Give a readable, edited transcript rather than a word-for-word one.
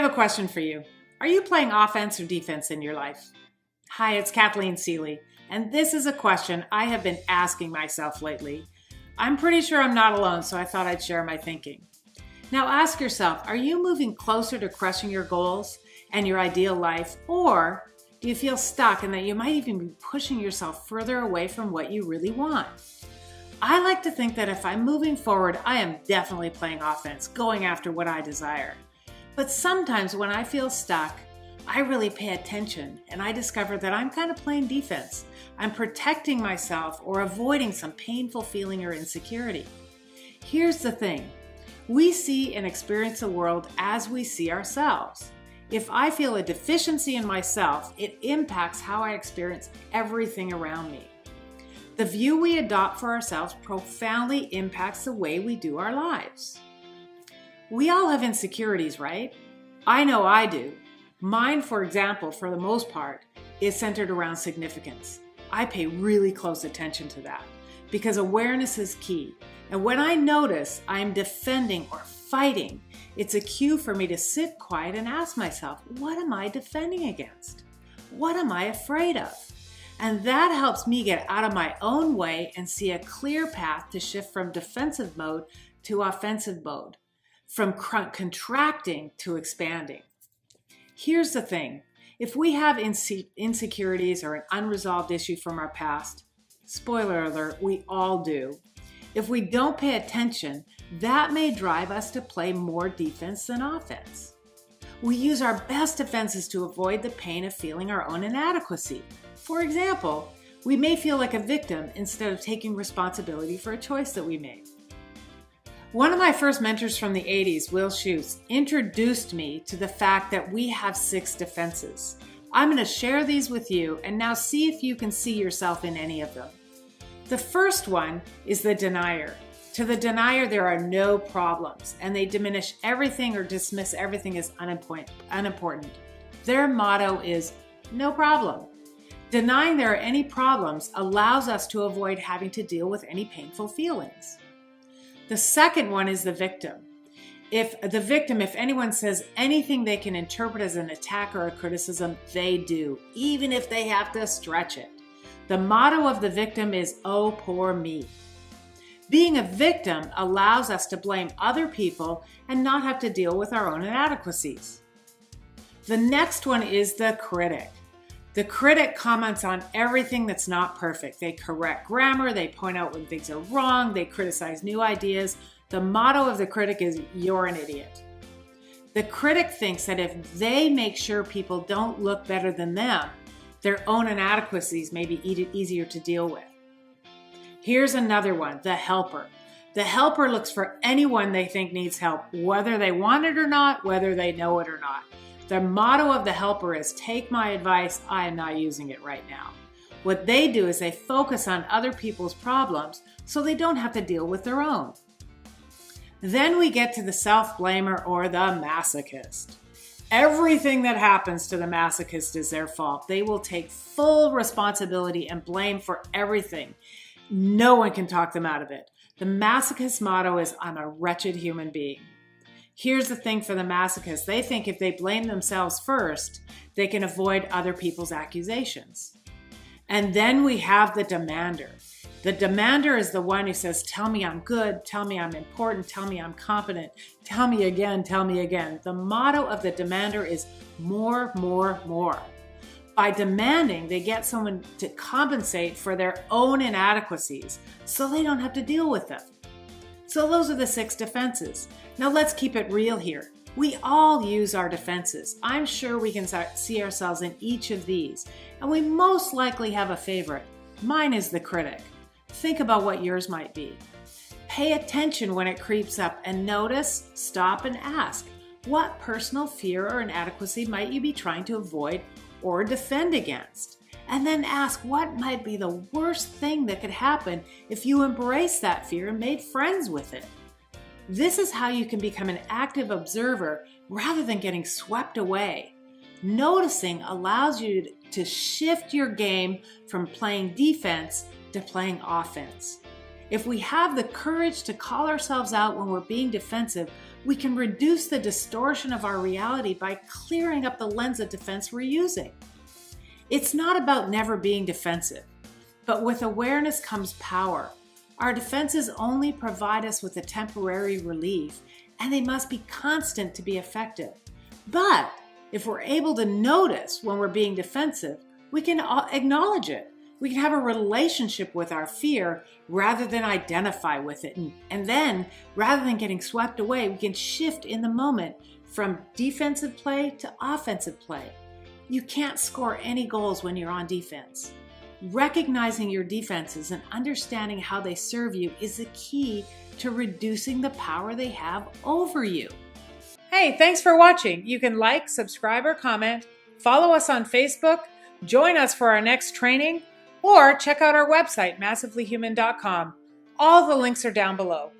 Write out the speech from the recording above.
have a question for you. Are you playing offense or defense in your life? Hi, it's Kathleen Seeley, and this is a question I have been asking myself lately. I'm pretty sure I'm not alone, so I thought I'd share my thinking. Now ask yourself, are you moving closer to crushing your goals and your ideal life, or do you feel stuck and that you might even be pushing yourself further away from what you really want? I like to think that if I'm moving forward, I am definitely playing offense, going after what I desire. But sometimes when I feel stuck, I really pay attention and I discover that I'm kind of playing defense. I'm protecting myself or avoiding some painful feeling or insecurity. Here's the thing. We see and experience the world as we see ourselves. If I feel a deficiency in myself, it impacts how I experience everything around me. The view we adopt for ourselves profoundly impacts the way we do our lives. We all have insecurities, right? I know I do. Mine, for example, for the most part, is centered around significance. I pay really close attention to that because awareness is key. And when I notice I'm defending or fighting, it's a cue for me to sit quiet and ask myself, what am I defending against? What am I afraid of? And that helps me get out of my own way and see a clear path to shift from defensive mode to offensive mode, from contracting to expanding. Here's the thing. If we have insecurities or an unresolved issue from our past, spoiler alert, we all do. If we don't pay attention, that may drive us to play more defense than offense. We use our best defenses to avoid the pain of feeling our own inadequacy. For example, we may feel like a victim instead of taking responsibility for a choice that we made. One of my first mentors from the 80s, Will Schutz, introduced me to the fact that we have 6 defenses. I'm going to share these with you and now see if you can see yourself in any of them. The first one is the denier. To the denier, there are no problems, and they diminish everything or dismiss everything as unimportant. Their motto is, no problem. Denying there are any problems allows us to avoid having to deal with any painful feelings. The second one is the victim. If anyone says anything they can interpret as an attack or a criticism, they do, even if they have to stretch it. The motto of the victim is, oh, poor me. Being a victim allows us to blame other people and not have to deal with our own inadequacies. The next one is the critic. The critic comments on everything that's not perfect. They correct grammar, they point out when things are wrong, they criticize new ideas. The motto of the critic is, you're an idiot. The critic thinks that if they make sure people don't look better than them, their own inadequacies may be easier to deal with. Here's another one, the helper. The helper looks for anyone they think needs help, whether they want it or not, whether they know it or not. The motto of the helper is, take my advice, I am not using it right now. What they do is they focus on other people's problems so they don't have to deal with their own. Then we get to the self-blamer or the masochist. Everything that happens to the masochist is their fault. They will take full responsibility and blame for everything. No one can talk them out of it. The masochist motto is, I'm a wretched human being. Here's the thing for the masochist. They think if they blame themselves first, they can avoid other people's accusations. And then we have the demander. The demander is the one who says, tell me I'm good, tell me I'm important, tell me I'm competent, tell me again, tell me again. The motto of the demander is more, more, more. By demanding, they get someone to compensate for their own inadequacies so they don't have to deal with them. So those are the 6 defenses. Now let's keep it real here. We all use our defenses. I'm sure we can see ourselves in each of these, and we most likely have a favorite. Mine is the critic. Think about what yours might be. Pay attention when it creeps up and notice, stop and ask, what personal fear or inadequacy might you be trying to avoid or defend against? And then ask, what might be the worst thing that could happen if you embrace that fear and made friends with it? This is how you can become an active observer rather than getting swept away. Noticing allows you to shift your game from playing defense to playing offense. If we have the courage to call ourselves out when we're being defensive, we can reduce the distortion of our reality by clearing up the lens of defense we're using. It's not about never being defensive, but with awareness comes power. Our defenses only provide us with a temporary relief, and they must be constant to be effective. But if we're able to notice when we're being defensive, we can acknowledge it. We can have a relationship with our fear rather than identify with it. And then, rather than getting swept away, we can shift in the moment from defensive play to offensive play. You can't score any goals when you're on defense. Recognizing your defenses and understanding how they serve you is the key to reducing the power they have over you. Hey, thanks for watching. You can like, subscribe, or comment, follow us on Facebook, join us for our next training, or check out our website, massivelyhuman.com. All the links are down below.